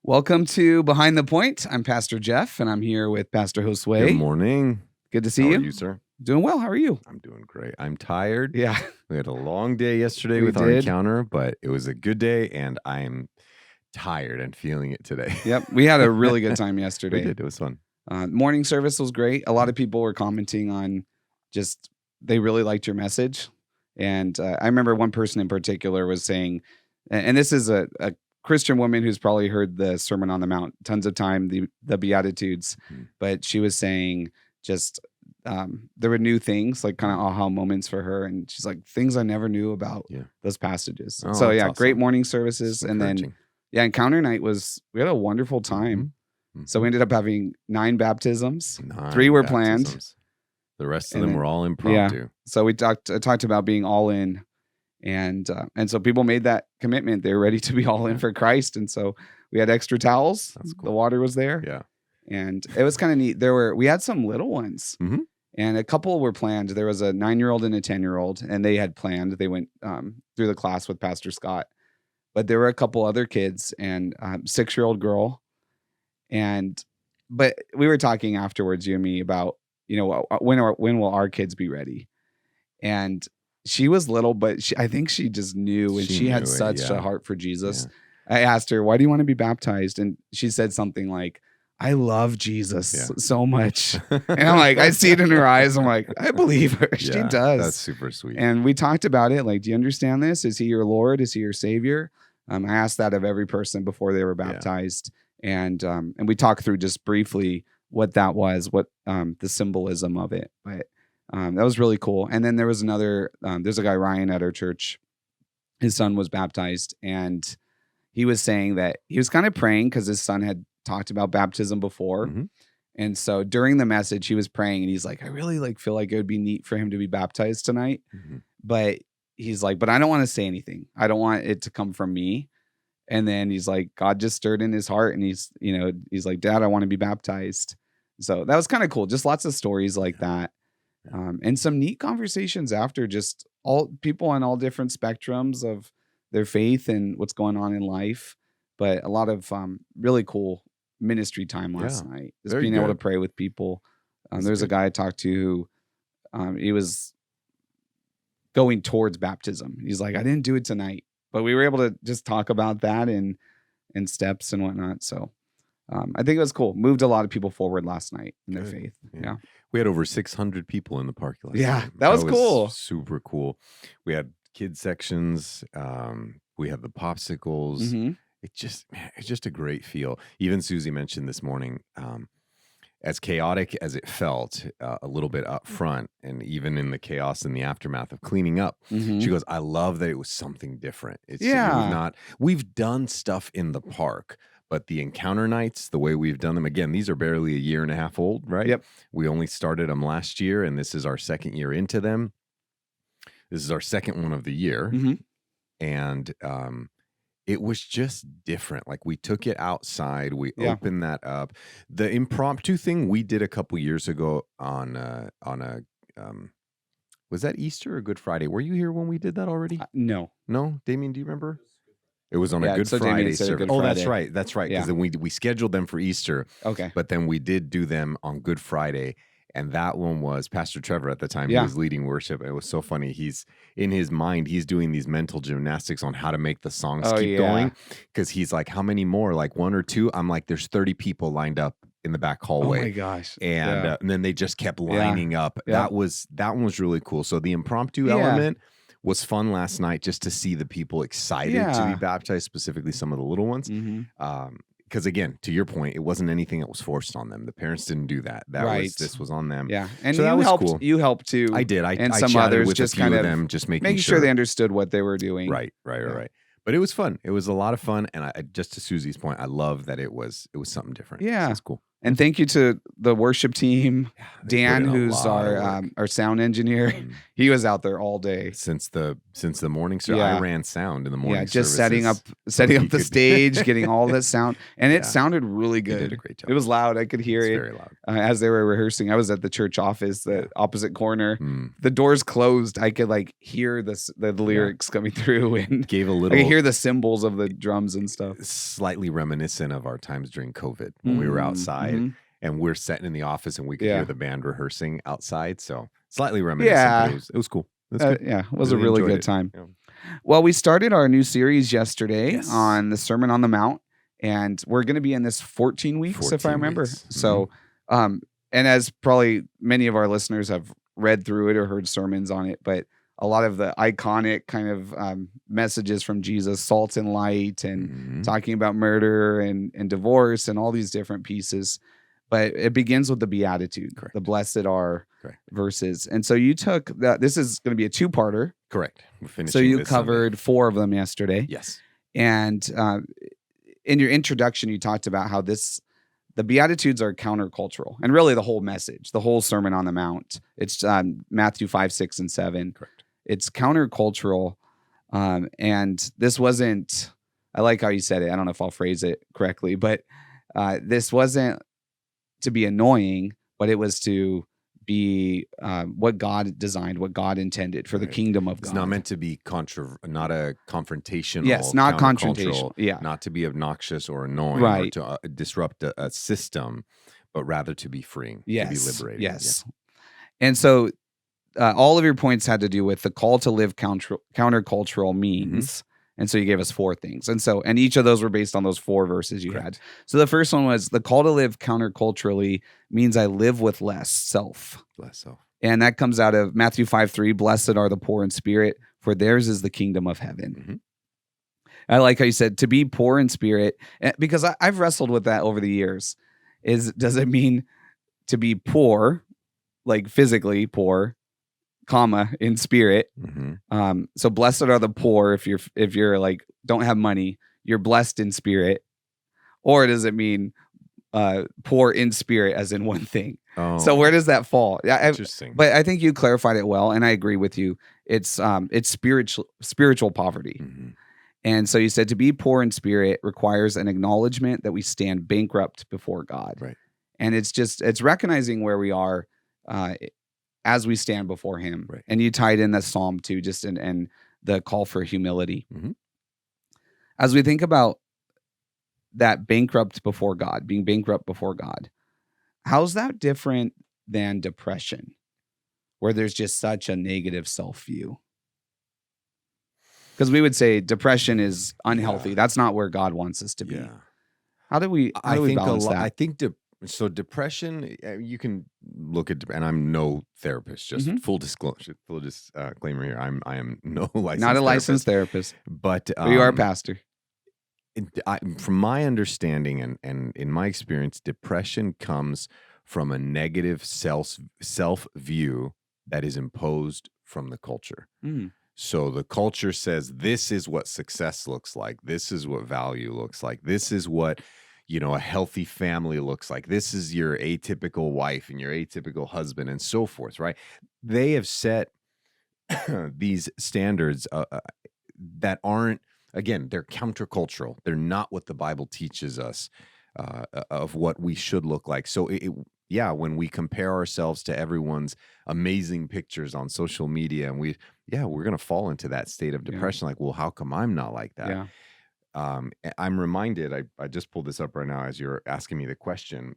Welcome to Behind the Point. I'm Pastor Jeff, and I'm here with Pastor Good Josue. morning. Good to see How you. are you, sir? Doing well. How are you? I'm doing great. I'm tired. Yeah, We had a long day yesterday we with our did. encounter, but it was a good day, and I'm tired and feeling it today. Yep, we had a really good time We yesterday. did. It was fun. Morning service was great. A lot of people were commenting on just they really liked your message. And I remember one person in particular was saying, and this is a Christian woman who's probably heard the Sermon on the Mount tons of time, the Beatitudes, Mhm. but she was saying just there were new things, like kind of aha moments for her. And she's like, things I never knew about Yeah. those passages. Oh, So that's yeah, great awesome. morning It's services. And then, encouraging. yeah, encounter night we had a wonderful time. Mhm. So we ended up having 9 baptisms. 3 9 were planned. baptisms. The rest of And them then, were all yeah. impromptu. So we talked about being all in, and so people made that commitment. They were ready to be all in Yeah. for Christ, and so we had extra towels. That's The cool. water was there, Yeah. and it was kind of neat. We had some little ones, Mhm. and a couple were planned. There was a 9-year-old and a 10-year-old, and they had planned. They went through the class with Pastor Scott, but there were a couple other kids and 6-year-old girl, but we were talking afterwards, you and me, about when will our kids be ready? And she was little, but I think she just knew, and She she had knew it, such a yeah. heart for Jesus. Yeah. I asked her, "Why do you want to be baptized?" And she said something like, "I love Jesus Yeah. so much." And I'm like, I see it in her eyes. I'm like, I believe her. She Yeah, does. That's super sweet. And we talked about it. Like, do you understand this? Is he your Lord? Is he your Savior? I asked that of every person before they were baptized. And we talked through just briefly what that was, what the symbolism of it. But that was really cool. And then there was there's a guy, Ryan, at our church. His son was baptized, and he was saying that he was kind of praying because his son had talked about baptism before. Mhm. And so during the message, he was praying, and he's like, I really feel like it would be neat for him to be baptized tonight. Mhm. But he's like, but I don't want to say anything. I don't want it to come from me. And then he's like, God just stirred in his heart, and he's like, Dad, I want to be baptized. So that was kind of cool. Just lots of stories like that. And some neat conversations after, just all people on all different spectrums of their faith and what's going on in life. But a lot of really cool ministry time last Yeah. night. Just Very being able to good. pray with people. That's There's a good. guy I talked to who he was going towards baptism. He's like, I didn't do it tonight, but we were able to just talk about that and steps and whatnot. So I think it was cool. Moved a lot of people forward last night in their Good. faith. Yeah. Yeah. We had over 600 people in the park last Yeah, night. that was cool. Super cool. We had kids sections. We had the popsicles. hmm It's just a great feel. Even Susie mentioned this morning, as chaotic as it felt a little bit up front, and even in the chaos and the aftermath of cleaning up, she goes, I love that it was something different. Yeah. We've done stuff in the park, but the encounter nights, the way we've done them, again, these are barely a year and a half old, right? Yep. We only started them last year, and this is our second year into them. This is our second one of the year. hmm And it was just different. Like, we took it outside, we Yeah. opened that up. The impromptu thing we did a couple years ago on a was that Easter or Good Friday? Were you here when we did that already? No. No, Damien, do you remember? It was on Yeah, a Good so Damien Friday said a service. Good Oh, that's Friday. right. Because Yeah. then we scheduled them for Easter, Okay. but then we did do them on Good Friday. And that one was Pastor Trevor at the time. Yeah. He was leading worship. It was so funny. He's in his mind, he's doing these mental gymnastics on how to make the songs Oh, keep yeah. going. Because he's like, how many more? Like 1 or 2? I'm like, there's 30 people lined up in the back Oh hallway. my gosh. And Yeah. and then they just kept Yeah. lining up. Yeah. That one was really cool. So the impromptu Yeah. element was fun last night, just to see the people excited to Yeah. be baptized, specifically some of the little ones. hmm Because again, to your point, it wasn't anything that was forced on them. The parents didn't do that. Right. This was on them. Yeah. And So that you was helped. cool. You helped too. I did. and I some chatted others with just a few kind of of them, just making sure they understood what they were doing. Right. Yeah. But it was fun. It was a lot of fun, and just to Susie's point, I love that it was something different. So Yeah. it's cool. And thank you to the worship team, Yeah, they put Dan, in a who's lot of work. our sound engineer. Mm. He was out there all day. Since the morning service. I Yeah. ran sound in the Yeah, morning just setting services up so he the could- stage, getting all this sound, and it Yeah. sounded really He good. did a great job. It was loud. I could hear It's it very loud. as they were rehearsing. I was at the church office, the opposite corner. Mm. The doors closed. I could like hear the lyrics coming through, and Gave a I little could hear the cymbals of the drums and stuff. slightly reminiscent of our times during COVID when we were outside Mhm. and we're sitting in the office and we could Yeah. hear the band rehearsing outside. So slightly reminiscent, Yeah. but it was cool. It was good. Yeah, it was a Really really enjoyed good it. time. Yeah. Well, we started our new series yesterday Yes. on the Sermon on the Mount, and we're going to be in this 14 weeks, if I 14 remember. weeks. So, and as probably many of our listeners have read through it or heard sermons on it, but a lot of the iconic kind of messages from Jesus, salt and light, and Mhm. talking about murder and divorce and all these different pieces. But it begins with the Beatitude, Correct. the blessed are Correct. verses. And so you took that. This is going to be a two-parter. Correct. We're finishing So you this Sunday. covered 4 of them yesterday. Yes. And in your introduction, you talked about how the Beatitudes are countercultural, and really the whole message, the whole Sermon on the Mount. It's Matthew 5, 6, and 7. Correct. It's countercultural. And this wasn't, I like how you said it. I don't know if I'll phrase it correctly, but this wasn't to be annoying, but it was to be what God designed, what God intended for the Right. kingdom of God. It's not meant to be not a confrontational. Yes, not countercultural, confrontational. Yeah. Not to be obnoxious or annoying Right. or to disrupt a system, but rather to be freeing, Yes. to be liberated. Yes. And so all of your points had to do with the call to live countercultural means. And so you gave us 4 things. And each of those were based on those 4 verses you Correct. had. So the first one was the call to live counterculturally means I live with less self. Bless self. And that comes out of Matthew 5:3. Blessed are the poor in spirit, for theirs is the kingdom of heaven. Mhm. I like how you said to be poor in spirit, because I've wrestled with that over the years. Does it mean to be poor, like physically poor, comma, in spirit? Mhm. So blessed are the poor if you're like don't have money, you're blessed in spirit. Or does it mean poor in spirit as in one thing? Oh, So where does that fall? Yeah, interesting. but I think you clarified it well, and I agree with you. It's spiritual poverty. Mhm. And so you said to be poor in spirit requires an acknowledgement that we stand bankrupt before God. Right. And it's recognizing where we are as we stand before him. Right. And you tied in the psalm too, just and the call for humility. Mhm. As we think about that bankrupt before God, being bankrupt before God, how's that different than depression, where there's just such a negative self-view? Because we would say depression is unhealthy. Yeah. That's not where God wants us to be. Yeah. How do we balance that? I think so depression, you can look at, and I'm no therapist, just Mhm. full disclaimer here. I am no licensed Not a therapist, licensed therapist, but but you are a pastor. from my understanding and in my experience, depression comes from a negative self view that is imposed from the culture. Mm. So the culture says this is what success looks like. This is what value looks like. This is what, a healthy family looks like. This is your atypical wife and your atypical husband and so forth, right? They have set these standards that aren't, again, they're countercultural. They're not what the Bible teaches us of what we should look like. So when we compare ourselves to everyone's amazing pictures on social media, and we're going to fall into that state of depression. Like, well, how come I'm not like that? Yeah. I'm reminded, I just pulled this up right now as you're asking me the question.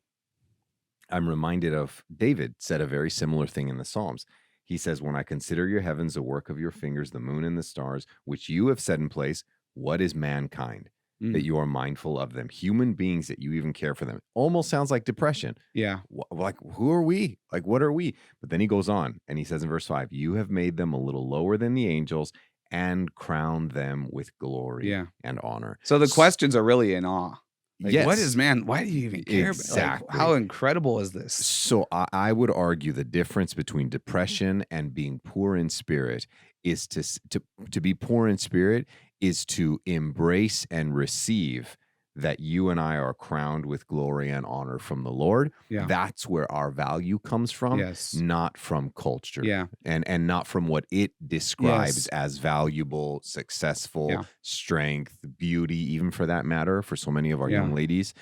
I'm reminded of David said a very similar thing in the Psalms. He says, when I consider your heavens, the work of your fingers, the moon and the stars, which you have set in place, what is mankind that you are mindful of them? Human beings that you even care for them. Almost sounds like depression. Yeah. Like, who are we? Like, what are we? But then he goes on and he says in verse 5, you have made them a little lower than the angels and crowned them with glory and honor. So the questions are really in awe. Like, yes. what is man? Why do you even care? Exactly. Like, how incredible is this? So I would argue the difference between depression and being poor in spirit is to be poor in spirit is to embrace and receive that you and I are crowned with glory and honor from the Lord, Yeah. that's where our value comes from, Yes. not from culture. Yeah. And not from what it describes Yes. as valuable, successful, Yeah. strength, beauty, even for that matter, for so many of our Yeah. young ladies.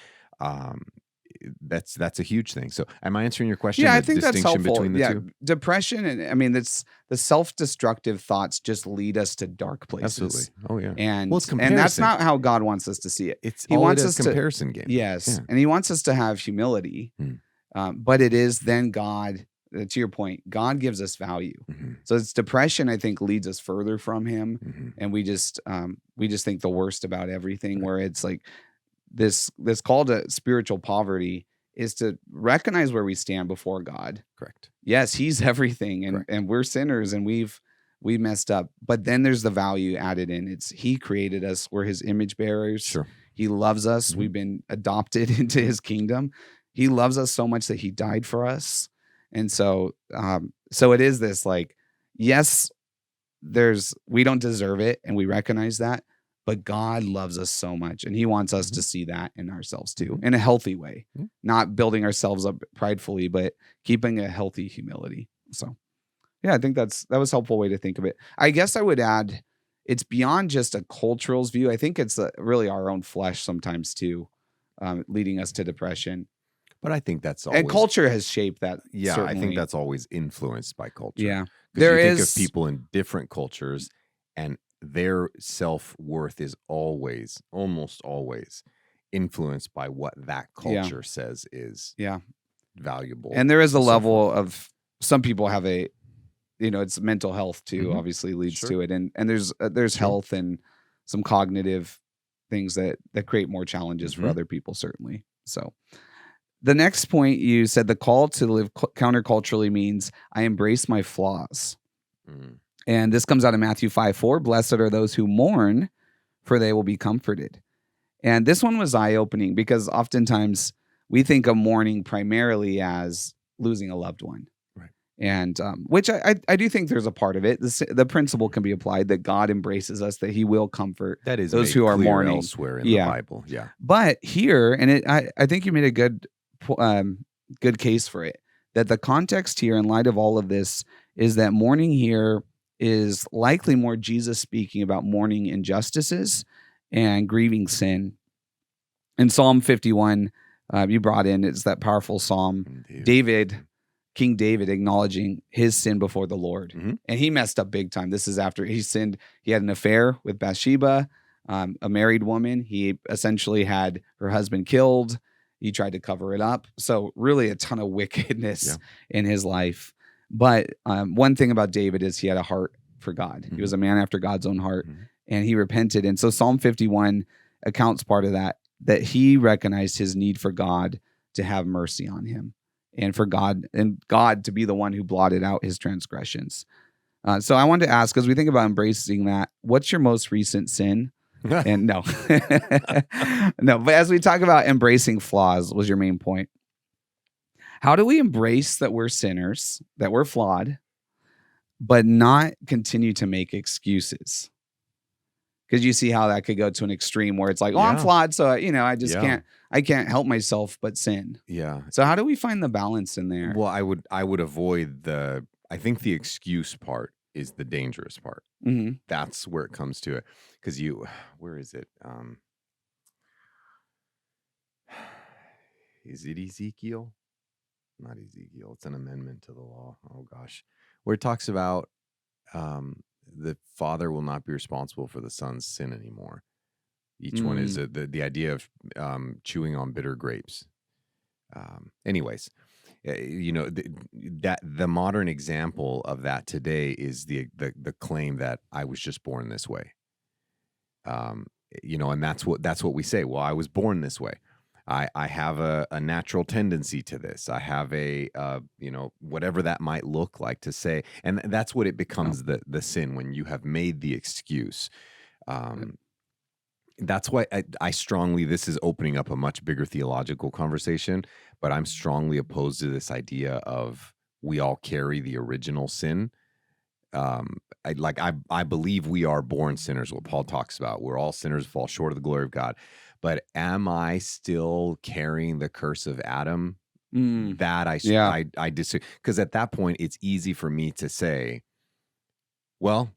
That's a huge thing. So am I answering your question? Yeah, I The think that's distinction helpful. between the Yeah, two? depression, and I mean, it's the self-destructive thoughts just lead us to dark places. Absolutely. Oh yeah. And Well, it's that's comparison. not how God wants us to see it. It's He all it wants is, us to comparison game. Yes, Yeah. and he wants us to have humility. But it is then God, to your point, God gives us value. So it's depression, I think, leads us further from him, and we just think the worst about everything. Where it's like this call to spiritual poverty is to recognize where we stand before God. Correct. Yes, he's everything, and Correct. and we're sinners, and we messed up. But then there's the value added in. It's he created us. We're his image bearers. Sure. He loves us. We've been adopted into his kingdom. He loves us so much that he died for us. And so it is this like, yes, we don't deserve it, and we recognize that, but God loves us so much, and he wants us to see that in ourselves too, in a healthy way, not building ourselves up pridefully, but keeping a healthy humility. So yeah, I think that was a helpful way to think of it. I guess I would add, it's beyond just a cultural view. I think it's really our own flesh sometimes too, leading us to depression. But I think that's always, and culture has shaped that. Yeah, certainly. I think that's always influenced by culture. Yeah, because you think of people in different cultures, and their self-worth is almost always influenced by what that culture says is valuable. And there is a level of, some people have a, it's mental health too, obviously leads to it. And there's health and some cognitive things that create more challenges for other people, certainly. So the next point, you said the call to live counterculturally means I embrace my flaws. And this comes out of Matthew 5:4. Blessed are those who mourn, for they will be comforted. And this one was eye-opening, because oftentimes we think of mourning primarily as losing a loved one. Right. And which I do think there's a part of it. The principle can be applied that God embraces us, that he will comfort that is those who are mourning elsewhere in the Bible. Yeah. But here, and I think you made a good case for it, that the context here in light of all of this is that mourning here is likely more Jesus speaking about mourning injustices and grieving sin. In Psalm 51, you brought in, it's that powerful psalm, King David acknowledging his sin before the Lord. And he messed up big time. This is after he sinned. He had an affair with Bathsheba, a married woman. He essentially had her husband killed. He tried to cover it up. So really a ton of wickedness in his life. But one thing about David is he had a heart for God. He was a man after God's own heart, and he repented. And so Psalm 51 accounts part of that he recognized his need for God to have mercy on him, and for God to be the one who blotted out his transgressions. So I wanted to ask, as we think about embracing that, what's your most recent sin? And no, but as we talk about embracing flaws, was your main point. How do we embrace that we're sinners, that we're flawed, but not continue to make excuses? Because you see how that could go to an extreme where it's like, I'm flawed, so I just can't help myself but sin. Yeah. So how do we find the balance in there? Well, I would avoid I think the excuse part is the dangerous part. That's where it comes to it. Because where is it? Is it Ezekiel? Not Ezekiel. It's an amendment to the law. Oh gosh. Where it talks about the father will not be responsible for the son's sin anymore. Each one is the idea of chewing on bitter grapes. Anyways, that the modern example of that today is the claim that I was just born this way. And that's what we say. Well, I was born this way. I have a natural tendency to this. I have a whatever that might look like to say, and that's what it becomes the sin when you have made the excuse. That's why I strongly, this is opening up a much bigger theological conversation, but I'm strongly opposed to this idea of we all carry the original sin. I believe we are born sinners, what Paul talks about. We're all sinners, fall short of the glory of God. but am I still carrying the curse of Adam? That Yeah. I disagree, because at that point it's easy for me to say, well,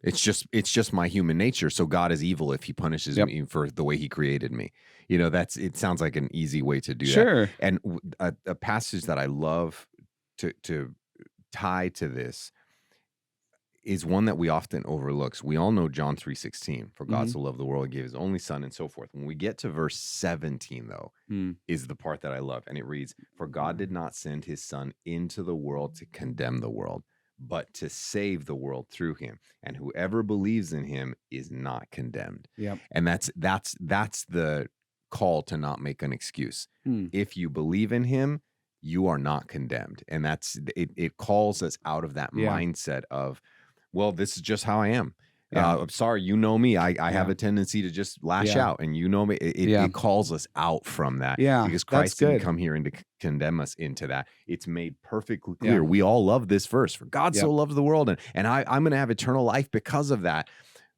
it's just my human nature. So God is evil if he punishes Yep. me for the way he created me. It sounds like an easy way to do that. Sure. And a passage that I love to tie to this is one that we often overlook. We all know John 3:16, for God so loved the world, he gave his only son, and so forth. When we get to verse 17, though, is the part that I love. And it reads, for God did not send his son into the world to condemn the world, but to save the world through him. And whoever believes in him is not condemned. Yep. And that's the call to not make an excuse. If you believe in him, you are not condemned. And it calls us out of that mindset of, well, this is just how I am. I'm sorry, you know me. I have a tendency to just lash out, and you know me. It calls us out from that. Yeah, because Christ didn't come here and to condemn us into that. It's made perfectly clear. Yeah. We all love this verse. For God so loved the world, and I'm going to have eternal life because of that.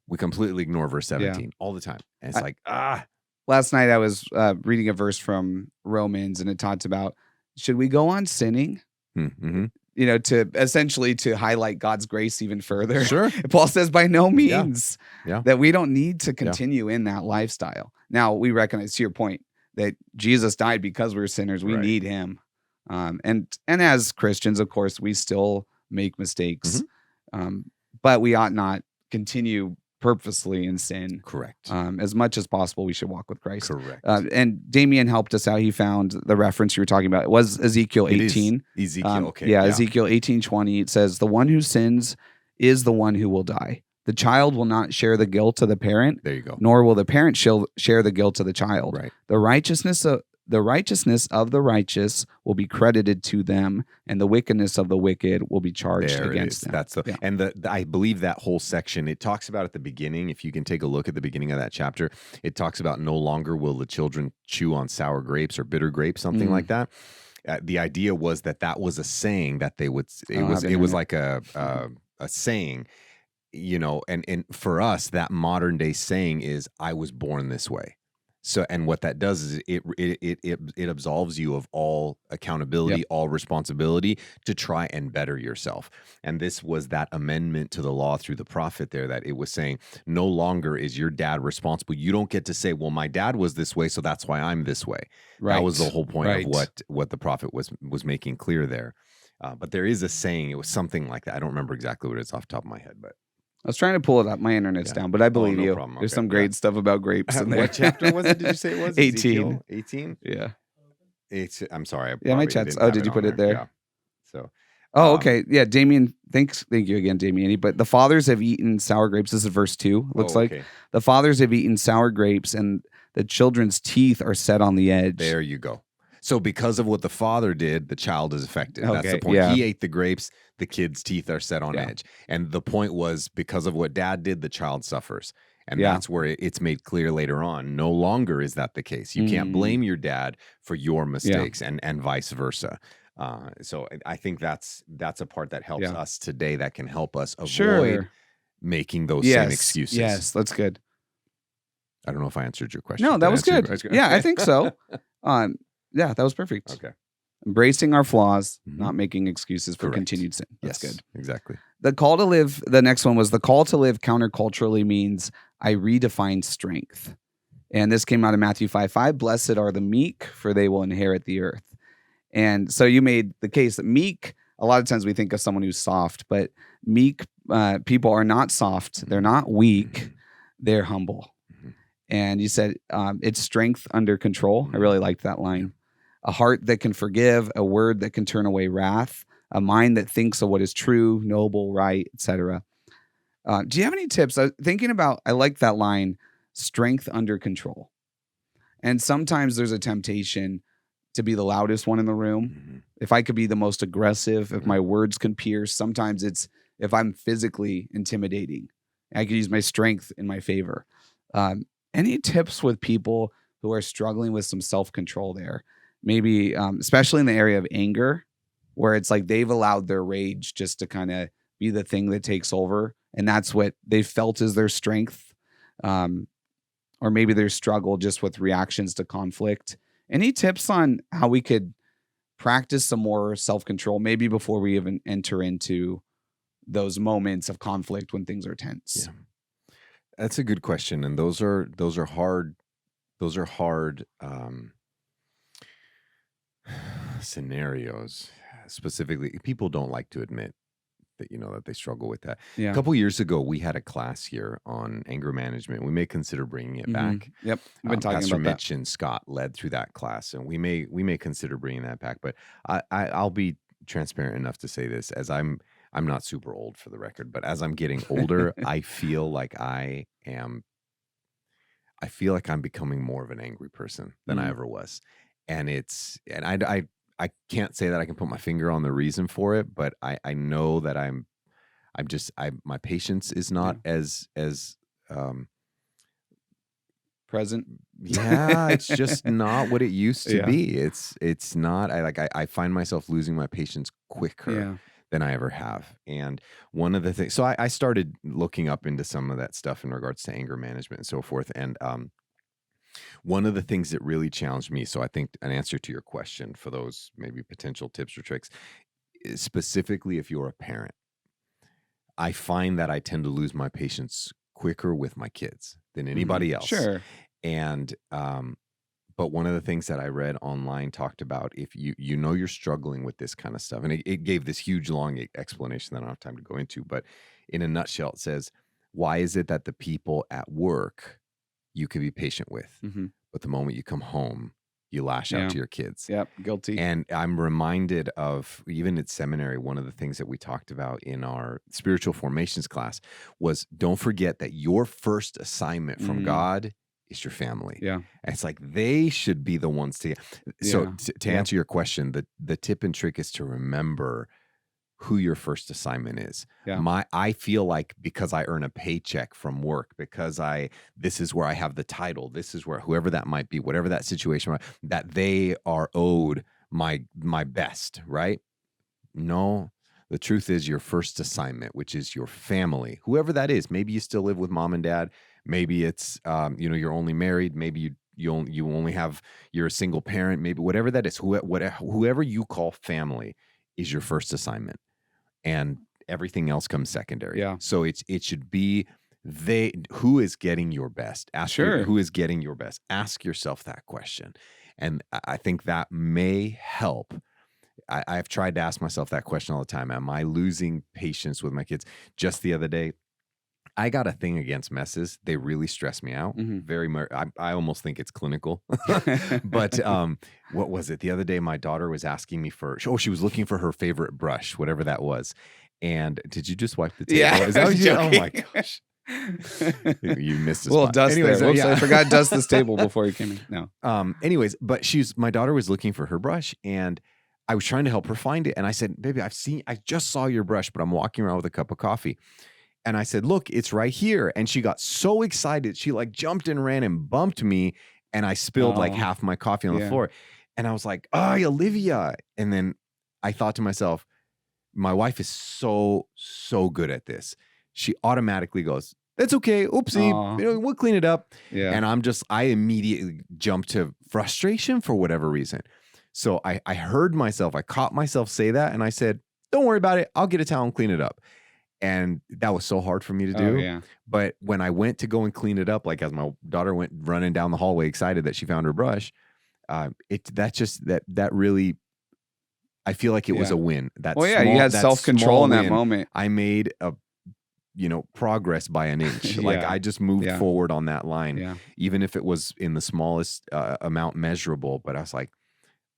We completely ignore verse 17 all the time, and it's Last night I was reading a verse from Romans, and it talks about, should we go on sinning? Mm-hmm. To essentially to highlight God's grace even further. Sure. Paul says by no means Yeah. that we don't need to continue in that lifestyle. Now, we recognize, to your point, that Jesus died because we're sinners. We need him. And as Christians, of course, we still make mistakes. But we ought not continue purposely in sin. Correct. As much as possible, we should walk with Christ. Correct. And Damien helped us out. He found the reference you were talking about. It was Ezekiel 18. Ezekiel, okay. Yeah, Ezekiel 18:20. It says, the one who sins is the one who will die. The child will not share the guilt of the parent. There you go. Nor will the parent share the guilt of the child. Right. The righteousness of the righteous will be credited to them, and the wickedness of the wicked will be charged against them. That's I believe that whole section, it talks about at the beginning, if you can take a look at the beginning of that chapter, it talks about no longer will the children chew on sour grapes or bitter grapes, something like that. The idea was that was a saying that they would, it was like a saying, and for us, that modern day saying is, I was born this way. So, and what that does is it absolves you of all accountability, all responsibility to try and better yourself. And this was that amendment to the law through the prophet there, that it was saying, no longer is your dad responsible. You don't get to say, well, my dad was this way, so that's why I'm this way. Right. That was the whole point of what the prophet was making clear there. But there is a saying, it was something like that. I don't remember exactly what it is off the top of my head, but I was trying to pull it up. My internet's down, but I believe you. Problem. There's some great stuff about grapes in there. What chapter was it? Did you say it was 18? 18. Yeah. I'm sorry. My chat's. Oh, did you put it there? Yeah. So. Oh, okay. Yeah, Damien. Thank you again, Damien. But the fathers have eaten sour grapes. This is verse 2. Looks like the fathers have eaten sour grapes, and the children's teeth are set on the edge. There you go. So because of what the father did, the child is affected. That's the point. He ate the grapes, the kid's teeth are set on edge. And the point was, because of what dad did, the child suffers. And that's where it's made clear later on. No longer is that the case. You can't blame your dad for your mistakes and vice versa. So I think that's a part that helps us today, that can help us avoid making those same excuses. Yes, that's good. I don't know if I answered your question. No, that was good. Yeah, I think so. Yeah, that was perfect. Okay. Embracing our flaws, not making excuses for continued sin. That's good. Exactly. The next one was the call to live counterculturally means I redefine strength. And this came out of Matthew 5:5. Blessed are the meek, for they will inherit the earth. And so you made the case that meek, a lot of times we think of someone who's soft, but meek people are not soft. They're not weak. They're humble. And you said it's strength under control. I really liked that line. A heart that can forgive, a word that can turn away wrath, a mind that thinks of what is true, noble, right, etc. Do you have any tips? I like that line, strength under control. And sometimes there's a temptation to be the loudest one in the room. If I could be the most aggressive, if my words can pierce, sometimes it's if I'm physically intimidating, I could use my strength in my favor. Any tips with people who are struggling with some self-control there? Maybe, especially in the area of anger, where it's like they've allowed their rage just to kind of be the thing that takes over. And that's what they felt is their strength. or maybe there's struggle just with reactions to conflict. Any tips on how we could practice some more self-control, maybe before we even enter into those moments of conflict when things are tense? Yeah. That's a good question, and those are hard. Those are hard scenarios. Specifically, people don't like to admit that that they struggle with that. A Yeah. couple years ago, we had a class here on anger management. We may consider bringing it back. Yep. We've been talking Pastor about that. Mitch and Scott led through that class, and we may consider bringing that back. But I'll be transparent enough to say this, as I'm not super old, for the record, but as I'm getting older, I feel like I'm becoming more of an angry person than I ever was. And I can't say that I can put my finger on the reason for it, but I know that my patience is not as Present. yeah, it's just not what it used to Yeah. be. It's not. I find myself losing my patience quicker than I ever have. And one of the things, so I started looking up into some of that stuff in regards to anger management and so forth. And one of the things that really challenged me, so I think an answer to your question for those maybe potential tips or tricks, is specifically if you're a parent, I find that I tend to lose my patience quicker with my kids than anybody else. Sure. And but one of the things that I read online talked about, if you're struggling with this kind of stuff, and it gave this huge long explanation that I don't have time to go into, but in a nutshell, it says, why is it that the people at work you can be patient with, but the moment you come home, you lash out to your kids? Yep, guilty. And I'm reminded of, even at seminary, one of the things that we talked about in our spiritual formations class was, don't forget that your first assignment from God is your family. Yeah. And it's like they should be the ones to. So to answer your question, the tip and trick is to remember who your first assignment is. Yeah. I feel like because I earn a paycheck from work, because this is where I have the title, this is where, whoever that might be, whatever that situation, that they are owed my best, right? No, the truth is your first assignment, which is your family, whoever that is. Maybe you still live with mom and dad. Maybe it's, you're only married. Maybe you only have, you're a single parent. Maybe whatever that is, whoever you call family is your first assignment, and everything else comes secondary. Yeah. So it should be who is getting your best. Who is getting your best. Ask yourself that question, and I think that may help. I've tried to ask myself that question all the time. Am I losing patience with my kids? Just the other day, I got a thing against messes. They really stress me out very much. I almost think it's clinical. But what was it? The other day, my daughter was asking me she was looking for her favorite brush, whatever that was. And did you just wipe the table? Yeah. Is that what you did? Oh my gosh. You missed a little spot. dust Anyways, there. Whoops, I forgot to dust this table before you came in. No. Anyways, but my daughter was looking for her brush, and I was trying to help her find it. And I said, baby, I just saw your brush, but I'm walking around with a cup of coffee. And I said, look, it's right here. And she got so excited. She jumped and ran and bumped me. And I spilled half my coffee on the floor. And I was like, oh, Olivia. And then I thought to myself, my wife is so good at this. She automatically goes, that's okay. Oopsie. We'll clean it up. Yeah. And I immediately jumped to frustration for whatever reason. So I heard myself, I caught myself say that. And I said, don't worry about it. I'll get a towel and clean it up. And that was so hard for me to do. Yeah. But when I went to go and clean it up, as my daughter went running down the hallway excited that she found her brush, that really, I feel like it was a win. You had self-control in that moment. I made a progress by an inch. I just moved forward on that line, even if it was in the smallest amount measurable. But I was like,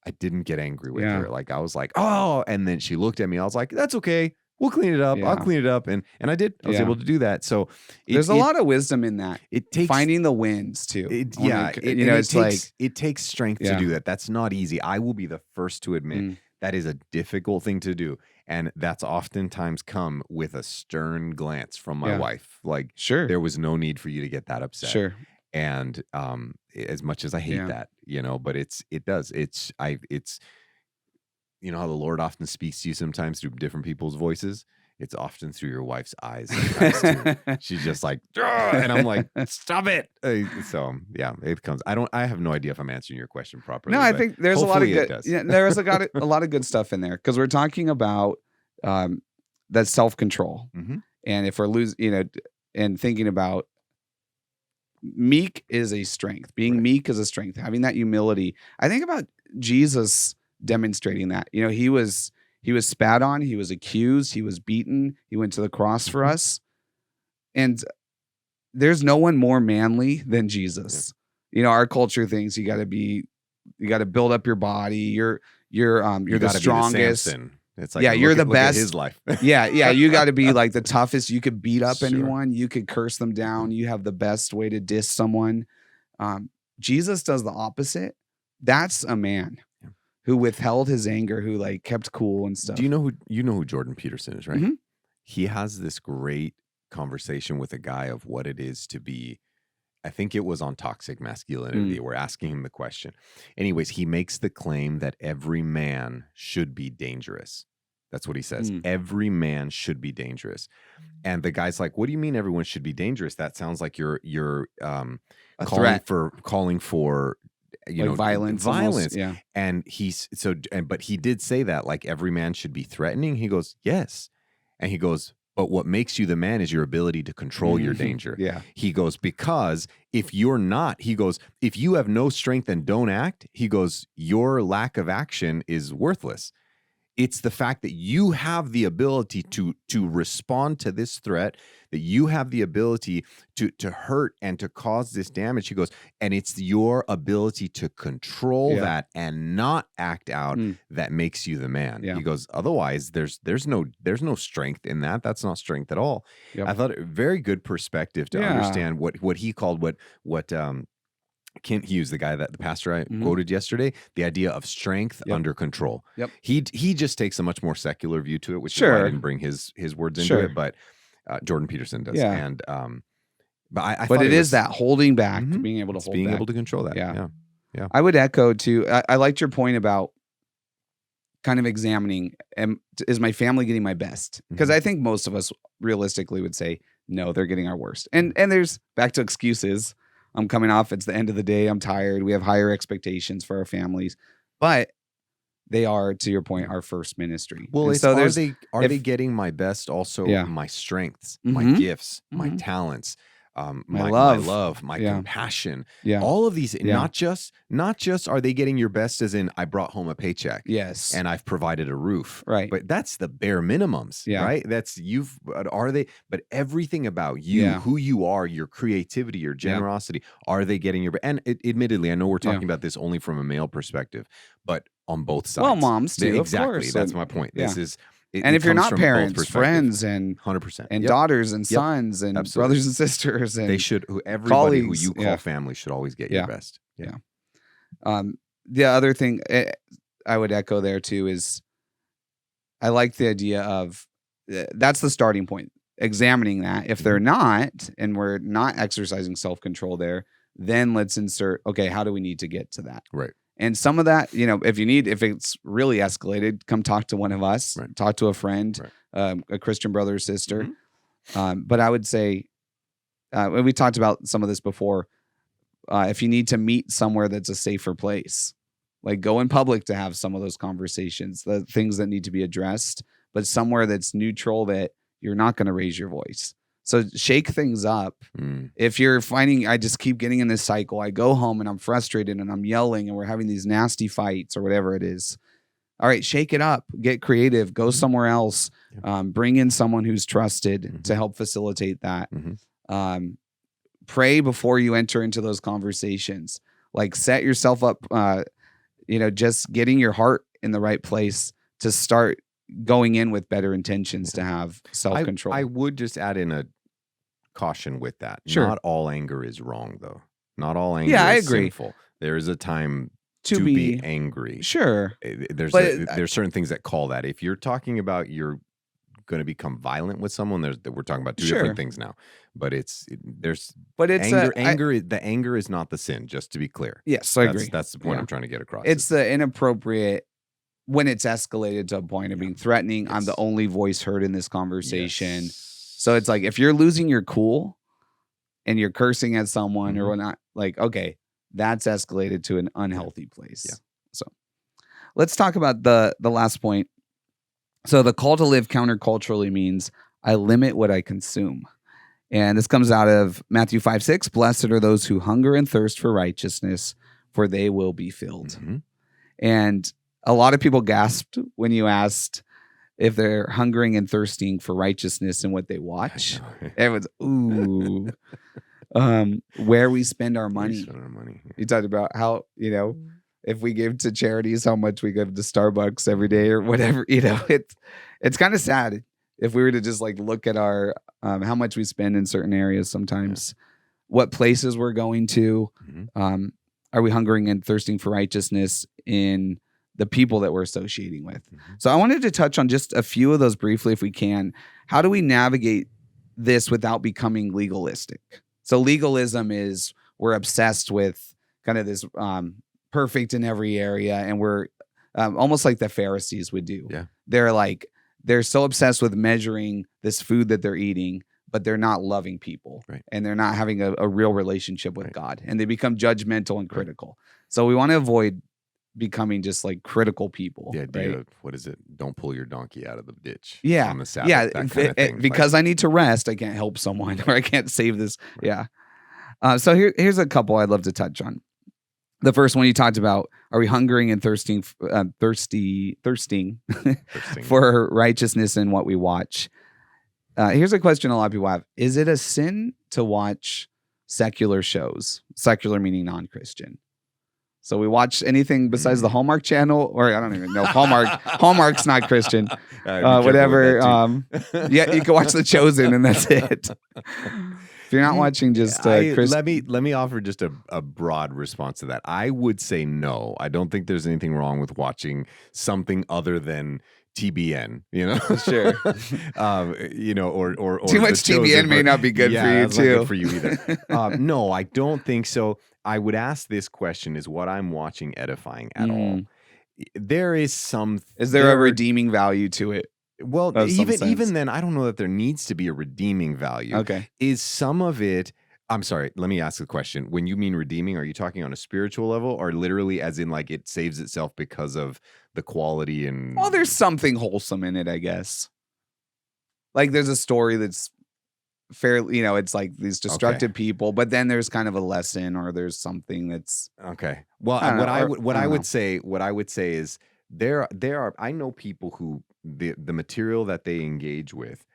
I didn't get angry with her. I was like, oh, and then she looked at me. I was like, that's okay. We'll clean it up. I'll clean it up. And I did. I was able to do that. So there's a lot of wisdom in that. It takes finding the wins too. It takes strength to do that. That's not easy. I will be the first to admit that is a difficult thing to do. And that's oftentimes come with a stern glance from my wife. Sure, there was no need for you to get that upset. Sure. And as much as I hate that, but it's how the Lord often speaks to you sometimes through different people's voices. it's often through your wife's eyes sometimes too. She's just like, "Ugh," and I'm like, stop it. So yeah, it comes. I have no idea if I'm answering your question properly. No, I but think there's a lot of hopefully it good. does. Yeah, there's a lot of good stuff in there because we're talking about that self-control, Mhm. and if we're and thinking about meek is a strength. Being Right. meek is a strength. Having that humility. I think about Jesus demonstrating that. He was spat on, he was accused, he was beaten, he went to the cross for Mhm. us. And there's no one more manly than Jesus. Our culture thinks you got to build up your body. You're You the gotta be the strongest. Samson. It's like, Yeah, you're the look at best. his life. Yeah, you got to be like the toughest. You could beat up Sure. anyone. You could curse them down. You have the best way to diss someone. Jesus does the opposite. That's a man Yeah. who withheld his anger, who like kept cool and stuff. Do you know who Jordan Peterson is, right? Mhm. He has this great conversation with a guy of what it is to be, I think it was on toxic masculinity. We're asking him the question. Anyways, he makes the claim that every man should be dangerous. That's what he says. Every man should be dangerous. And the guy's like, what do you mean everyone should be dangerous? That sounds like you're A calling for like violence. Almost. Yeah. And but he did say that like every man should be threatening. He goes, yes. And he goes, but what makes you the man is your ability to control your danger. Yeah. He goes, because if you're not, he goes, if you have no strength and don't act, he goes, your lack of action is worthless. It's the fact that you have the ability to respond to this threat, that you have the ability to hurt and to cause this damage. He goes, and it's your ability to control that and not act out that makes you the man. Yeah. He goes, otherwise there's no strength in that. That's not strength at all. Yep. I thought it very good perspective to understand what he called what Kent Hughes, the guy that the pastor I quoted yesterday, the idea of strength under control. Yep. He just takes a much more secular view to it, which is why I didn't bring his words into it, but Jordan Peterson does. Yeah. And but I but thought it is that holding back, being able to hold being back. able to control that. Yeah. Yeah. I would echo too. I liked your point about kind of examining, is my family getting my best? Because I think most of us realistically would say, no, they're getting our worst. And there's back to excuses. I'm coming off. It's the end of the day. I'm tired. We have higher expectations for our families, but they are, to your point, our first ministry. Well, and so are they getting my best? Also, my strengths, my gifts, my talents, my love, my compassion. Yeah. All of these, not just are they getting your best as in I brought home a paycheck. Yes. And I've provided a roof. Right. But that's the bare minimums. Yeah. Right. But everything about you, who you are, your creativity, your generosity, are they getting your best? And admittedly, I know we're talking about this only from a male perspective, but on both sides. Well, moms too. Exactly. Of course. That's my point. This is. And if you're not parents, friends, and 100%, and daughters and sons and brothers and sisters, and they should. Everybody colleagues, who you call family should always get your best. Yeah. The other thing I would echo there too is I like the idea of that's the starting point. Examining that. If they're not, and we're not exercising self-control there, then let's insert. Okay, how do we need to get to that? Right. And some of that, if it's really escalated, come talk to one of us, talk to a friend, a Christian brother or sister. But I would say, we talked about some of this before, if you need to meet somewhere that's a safer place, like go in public to have some of those conversations, the things that need to be addressed, but somewhere that's neutral that you're not going to raise your voice. So shake things up. If you're finding, I just keep getting in this cycle, I go home and I'm frustrated and I'm yelling and we're having these nasty fights or whatever it is. All right, shake it up, get creative, go somewhere else, bring in someone who's trusted to help facilitate that. Pray before you enter into those conversations. Like set yourself up, just getting your heart in the right place to start going in with better intentions to have self-control. I would just add in a caution with that. Sure. Not all anger is wrong, though. Not all anger is sinful. There is a time to be angry. Sure. There's certain things that call that. If you're talking about you're going to become violent with someone, we're talking about two different things now. But the anger is not the sin, just to be clear. Yes, I agree. That's the point I'm trying to get across. It's the inappropriate when it's escalated to a point of being threatening, I'm the only voice heard in this conversation. Yes. So it's like, if you're losing your cool and you're cursing at someone or whatnot, like, okay, that's escalated to an unhealthy place. Yeah. So let's talk about the last point. So the call to live counterculturally means I limit what I consume. And this comes out of Matthew 5:6. Blessed are those who hunger and thirst for righteousness, for they will be filled. Mm-hmm. And a lot of people gasped when you asked if they're hungering and thirsting for righteousness in what they watch. It was, ooh. Where we spend our money. You talked about how, if we give to charities, how much we give to Starbucks every day or whatever, it's kind of sad if we were to just like look at our, how much we spend in certain areas sometimes, what places we're going to, are we hungering and thirsting for righteousness in the people that we're associating with? So I wanted to touch on just a few of those briefly, if we can. How do we navigate this without becoming legalistic? So legalism is we're obsessed with kind of this perfect in every area, and we're almost like the Pharisees would do. Yeah. They're so obsessed with measuring this food that they're eating, but they're not loving people, and they're not having a real relationship with God, and they become judgmental and critical. So we want to avoid becoming just like critical people. The idea of, what is it? Don't pull your donkey out of the ditch. Yeah. On the Sabbath, that kind of thing. Because I need to rest, I can't help someone, or I can't save this. Yeah. So here's a couple I'd love to touch on. The first one you talked about, are we hungering and thirsting for righteousness in what we watch? Here's a question a lot of people have. Is it a sin to watch secular shows? Secular meaning non-Christian. So we watch anything besides the Hallmark Channel, or I don't even know. Hallmark's not Christian. Whatever. Yeah, you can watch The Chosen, and that's it. If you're not watching just let me offer just a broad response to that. I would say no. I don't think there's anything wrong with watching something other than TBN, Sure. Or too much TBN may not be good for you too. Not good for you either. No, I don't think so. I would ask this question: is what I'm watching edifying at all? There is some. Is there a redeeming value to it? Well, even then, I don't know that there needs to be a redeeming value. Okay. Is some of it? I'm sorry. Let me ask the question. When you mean redeeming, are you talking on a spiritual level, or literally as in like it saves itself because of the quality and? Well, there's something wholesome in it, I guess. Like there's a story that's fairly, it's like these destructive people, but then there's kind of a lesson, or there's something that's okay. Well, what I would say is there are, I know people who the material that they engage with,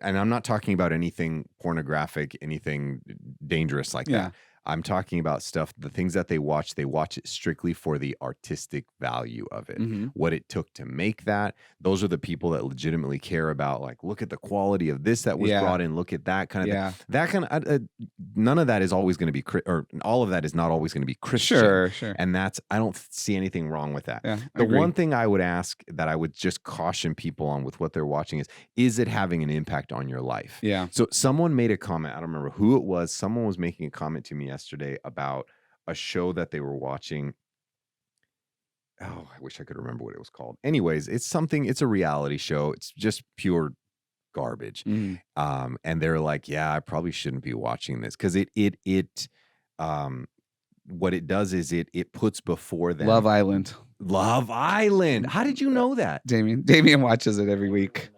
and I'm not talking about anything pornographic, anything dangerous like that. I'm talking about stuff, the things that they watch it strictly for the artistic value of it, what it took to make that. Those are the people that legitimately care about, like, look at the quality of this that was brought in, look at that kind of thing. That kind of, none of that is always going to be, or all of that is not always going to be Christian. Sure. And I don't see anything wrong with that. Yeah, the one thing I would ask, that I would just caution people on with what they're watching is it having an impact on your life? Yeah. So someone made a comment, I don't remember who it was, someone was making a comment to me yesterday about a show that they were watching. Oh, I wish I could remember what it was called. Anyways, it's a reality show. It's just pure garbage. And they're like, yeah, I probably shouldn't be watching this, because what it does is it puts before them Love Island. How did you know that? Damien watches it every week.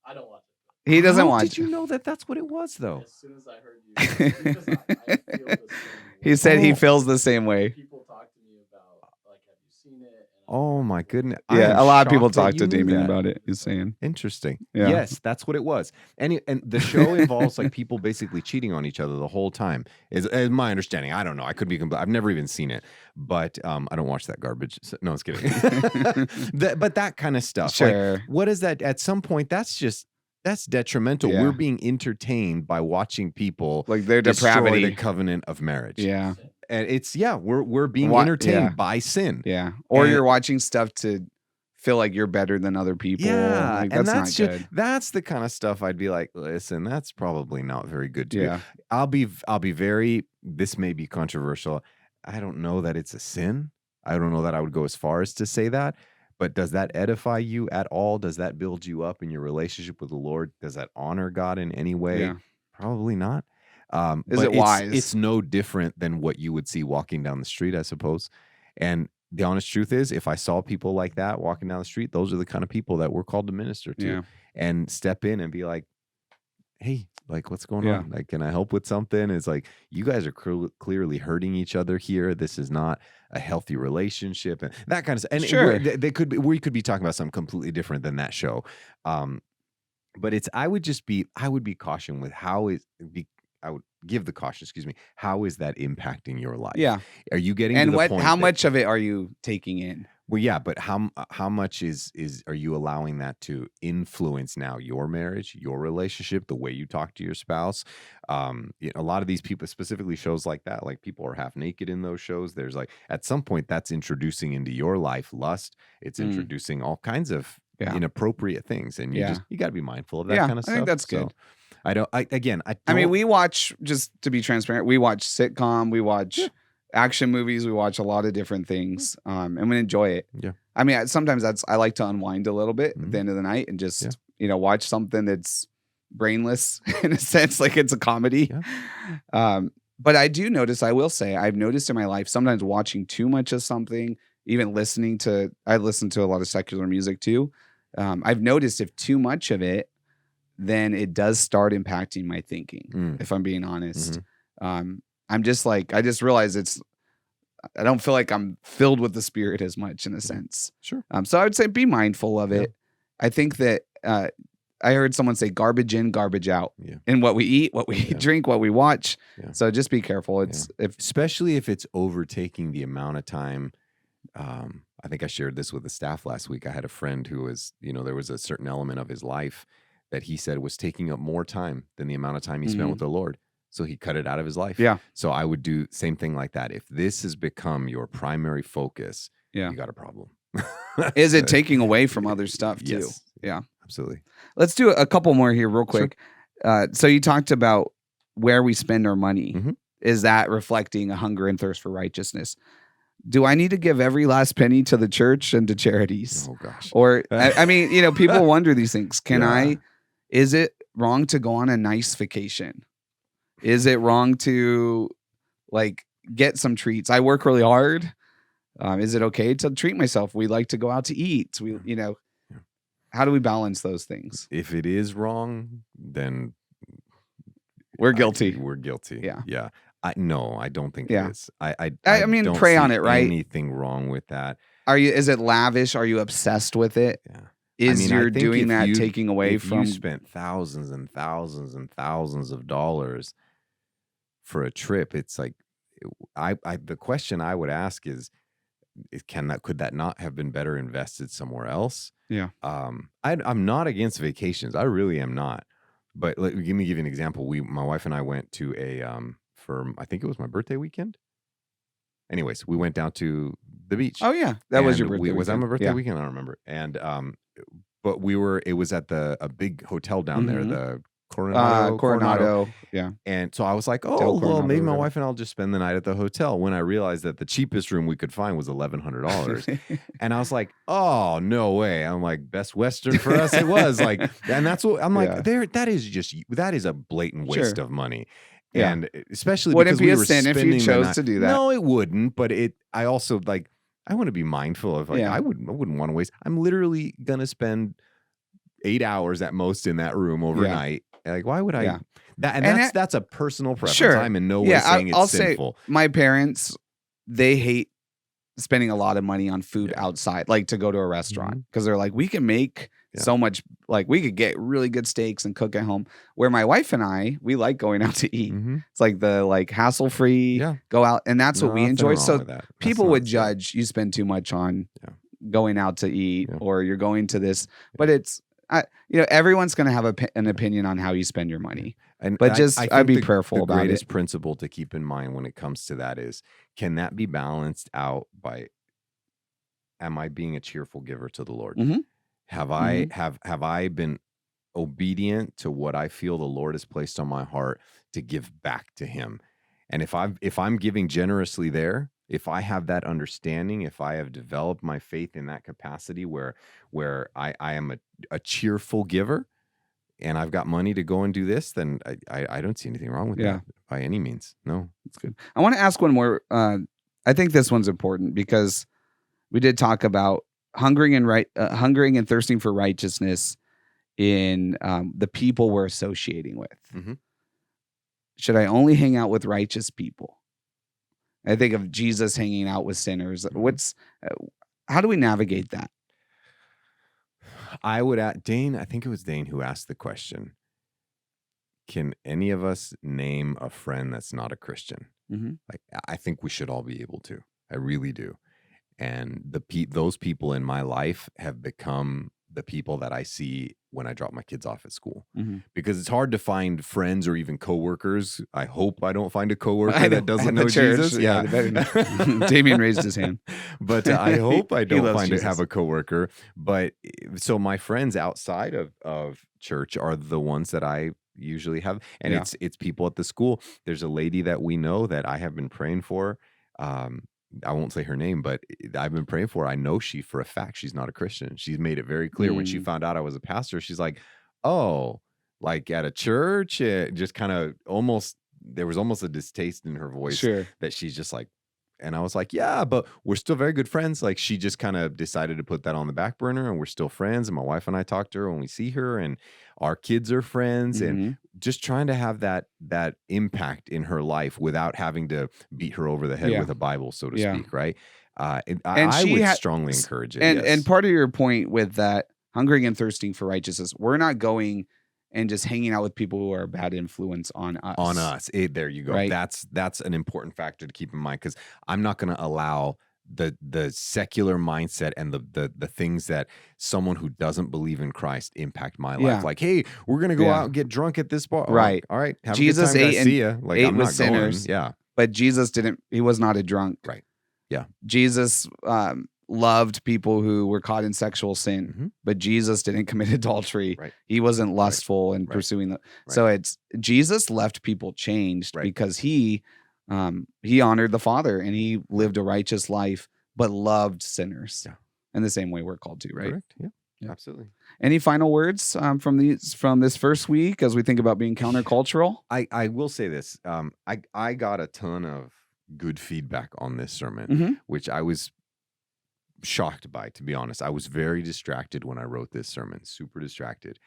I don't watch it. He doesn't watch. Did you know that that's what it was, though? As soon as I heard you, because I feel the same way. He said he feels the same way. People talk to me about, like, have you seen it? And Oh my goodness! Yeah, a lot of people talk to to Damien about it. He's saying interesting. Yeah. Yes, that's what it was. And the show involves like people basically cheating on each other the whole time. Is my understanding. I don't know. I could be. I've never even seen it, but I don't watch that garbage. So, no, I was kidding. But that kind of stuff. Sure. Like, what is that? At some point, that's detrimental. Yeah. We're being entertained by watching people like their destroy depravity. the covenant of marriage. Yeah. And it's we're being entertained by sin. Yeah. Or you're watching stuff to feel like you're better than other people. Yeah. Like, and that's not good. That's the kind of stuff I'd be like, listen, that's probably not very good to Yeah. you. I'll be very, this may be controversial. I don't know that it's a sin. I don't know that I would go as far as to say that, but does that edify you at all? Does that build you up in your relationship with the Lord? Does that honor God in any way? Yeah. Probably not. Is But it wise? It's no different than what you would see walking down the street, I suppose. And the honest truth is, if I saw people like that walking down the street, those are the kind of people that we're called to minister to Yeah. and step in and be like, hey, like, what's going Yeah. on? Like, can I help with something? It's like, you guys are clearly hurting each other here. This is not a healthy relationship, and that kind of stuff. And Sure. they could be, we could be talking about something completely different than that show. But I would be caution with I would give the caution, excuse me. How is that impacting your life? Yeah. Are you getting And to the point how that- much of it are you taking in? Well, yeah, but how much are you allowing that to influence now your marriage, your relationship, the way you talk to your spouse? A lot of these people, specifically shows like that, like people are half naked in those shows. There's like at some point that's introducing into your life lust. It's introducing all kinds of inappropriate things, and you got to be mindful of that kind of stuff. I think that's good. I mean, we watch, just to be transparent, we watch sitcom, we watch action movies, we watch a lot of different things, and we enjoy it. Yeah. I mean, sometimes I like to unwind a little bit at the end of the night and just, watch something that's brainless in a sense, like it's a comedy. Yeah. But I do notice, I will say, I've noticed in my life, sometimes watching too much of something, even I listen to a lot of secular music too. I've noticed if too much of it, then it does start impacting my thinking, if I'm being honest. I'm just like, I just realize I don't feel like I'm filled with the Spirit as much in a sense. Sure. So I would say be mindful of it. I think that I heard someone say garbage in, garbage out in what we eat, what we drink, what we watch. Yeah. So just be careful. Especially if it's overtaking the amount of time. I think I shared this with the staff last week. I had a friend who was, there was a certain element of his life that he said was taking up more time than the amount of time he spent with the Lord. So he cut it out of his life. Yeah. So I would do same thing like that. If this has become your primary focus, you got a problem. Is it taking away from other stuff too? Yes. Yeah. Absolutely. Let's do a couple more here real quick. Sure. So you talked about where we spend our money. Is that reflecting a hunger and thirst for righteousness? Do I need to give every last penny to the church and to charities? Oh gosh. Or I mean, people wonder these things. Is it wrong to go on a nice vacation? Is it wrong to get some treats? I work really hard. Is it okay to treat myself? We like to go out to eat. How do we balance those things? If it is wrong, then we're guilty. We're guilty. Yeah. Yeah. No, I don't think it is. I mean, don't pray see on it, right? Anything wrong with that? Is it lavish? Are you obsessed with it? Yeah. You're doing that taking away if from? You spent thousands and thousands and thousands of dollars for a trip. It's like, the question I would ask is could that not have been better invested somewhere else? Yeah. I'm not against vacations. I really am not. But let me give you an example. My wife and I went to I think it was my birthday weekend. Anyways, we went down to the beach. Oh yeah, that was your birthday weekend. Was that my birthday weekend? I don't remember. And but it was at a big hotel down there, the Coronado. Yeah. And so I was like, well, maybe my wife and I'll just spend the night at the hotel, when I realized that the cheapest room we could find was $1,100. And I was like, oh, no way. I'm like, Best Western for us it was. And that's what I'm like, that is a blatant waste of money. Yeah. And especially wouldn't because be a sin if you chose to do that. No, it wouldn't. But I also I want to be mindful of I wouldn't want to waste. I'm literally gonna spend 8 hours at most in that room overnight. Why would I? That's a personal preference. Sure. I'm in no way saying it's sinful. Say my parents, they hate spending a lot of money on food outside, to go to a restaurant, because they're like, we can make so much, we could get really good steaks and cook at home. Where my wife and I, we like going out to eat. It's the hassle-free go out, and that's what we enjoy. So people would judge you spend too much on going out to eat, or you're going to this, but it's. Everyone's going to have an opinion on how you spend your money, but I'd be prayerful about it. The greatest principle to keep in mind when it comes to that is, can that be balanced out by, am I being a cheerful giver to the Lord? Have I been obedient to what I feel the Lord has placed on my heart to give back to Him? And if I'm giving generously there, if I have that understanding, if I have developed my faith in that capacity where I am a cheerful giver and I've got money to go and do this, then I don't see anything wrong with that by any means. No. That's good. I want to ask one more. I think this one's important because we did talk about hungering and thirsting for righteousness in the people we're associating with. Mm-hmm. Should I only hang out with righteous people? I think of Jesus hanging out with sinners. How do we navigate that? I would ask Dane. I think it was Dane who asked the question. Can any of us name a friend that's not a Christian? Mm-hmm. Like, I think we should all be able to. I really do. And those people in my life have become the people that I see when I drop my kids off at school. Mm-hmm. Because it's hard to find friends or even coworkers. I hope I don't find a coworker that doesn't know Jesus. Yeah. Damien raised his hand. But I hope I don't have a coworker. But so my friends outside of church are the ones that I usually have. And it's people at the school. There's a lady that we know that I have been praying for. I won't say her name, but I've been praying for her. I know for a fact she's not a Christian. She's made it very clear when she found out I was a pastor. She's like, oh, like at a church, it just kind of there was almost a distaste in her voice that she's just like, and I was like, yeah, but we're still very good friends. Like she just kind of decided to put that on the back burner and we're still friends. And my wife and I talk to her when we see her and our kids are friends and just trying to have that impact in her life without having to beat her over the head with a Bible, so to speak. Right. And I would strongly encourage it. And part of your point with that hungering and thirsting for righteousness, we're not going and just hanging out with people who are a bad influence on us. There you go. Right? That's an important factor to keep in mind because I'm not going to allow the secular mindset and the things that someone who doesn't believe in Christ impact my life. Like, hey, we're going to go out and get drunk at this bar. Right. All right. Have Jesus a good time, ate guys. See ya. Like, I'm not sinners. going. Yeah. But Jesus he was not a drunk. Right. Yeah. Jesus loved people who were caught in sexual sin, but Jesus didn't commit adultery. Right. He wasn't lustful and pursuing the. Right. So Jesus left people changed because he honored the Father and he lived a righteous life, but loved sinners. Yeah. In the same way we're called to, right? Correct. Yeah. Absolutely. Any final words from this first week as we think about being countercultural? I will say this. I got a ton of good feedback on this sermon, which I was shocked by, to be honest. I was very distracted when I wrote this sermon, super distracted.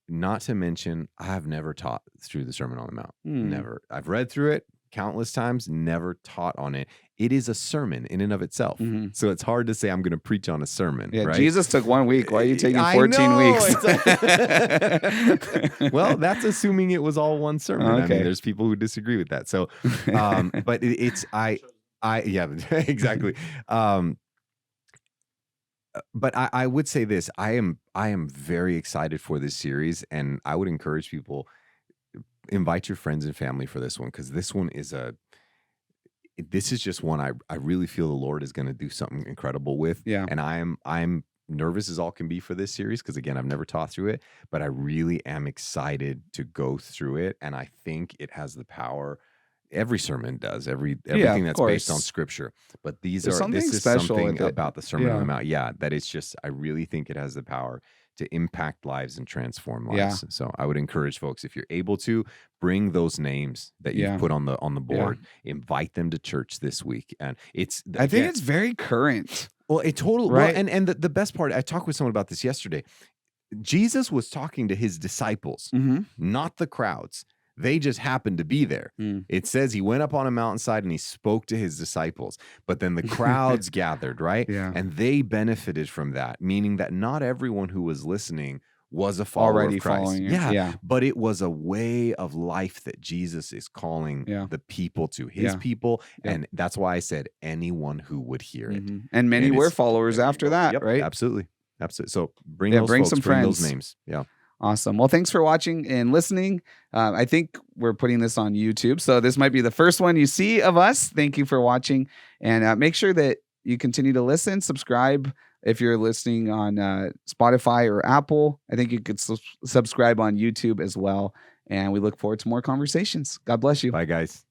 Not to mention, I have never taught through the Sermon on the Mount. Never. I've read through it countless times, never taught on it. It is a sermon in and of itself. So it's hard to say I'm going to preach on a sermon. Yeah, right? Jesus took 1 week. Why are you taking 14 weeks? Well, that's assuming it was all one sermon. Okay. I mean, there's people who disagree with that. So, but yeah, exactly. But I would say this, I am very excited for this series, and I would encourage people, invite your friends and family for this one, because this one is just one I really feel the Lord is going to do something incredible with. Yeah. And I'm nervous as all can be for this series, because again, I've never taught through it, but I really am excited to go through it, and I think it has the power. Every sermon does, everything that's based on Scripture, but this is something about the Sermon on the Mount. Yeah, that it's just, I really think it has the power to impact lives and transform lives. Yeah. So I would encourage folks, if you're able to, bring those names that you've put on the board, invite them to church this week, and I think it's very current. Well, right? Well, and the best part, I talked with someone about this yesterday. Jesus was talking to his disciples, not the crowds. They just happened to be there. It says he went up on a mountainside and he spoke to his disciples, but then the crowds gathered, right? Yeah. And they benefited from that, meaning that not everyone who was listening was a follower of Christ. Yeah. But it was a way of life that Jesus is calling the people to, his people. Yeah. And that's why I said anyone who would hear it. And many were followers after that, right? Absolutely. So bring those folks, some bring friends. Those names. Yeah. Awesome. Well, thanks for watching and listening. I think we're putting this on YouTube, so this might be the first one you see of us. Thank you for watching, and make sure that you continue to listen, subscribe. If you're listening on Spotify or Apple, I think you could subscribe on YouTube as well. And we look forward to more conversations. God bless you. Bye, guys.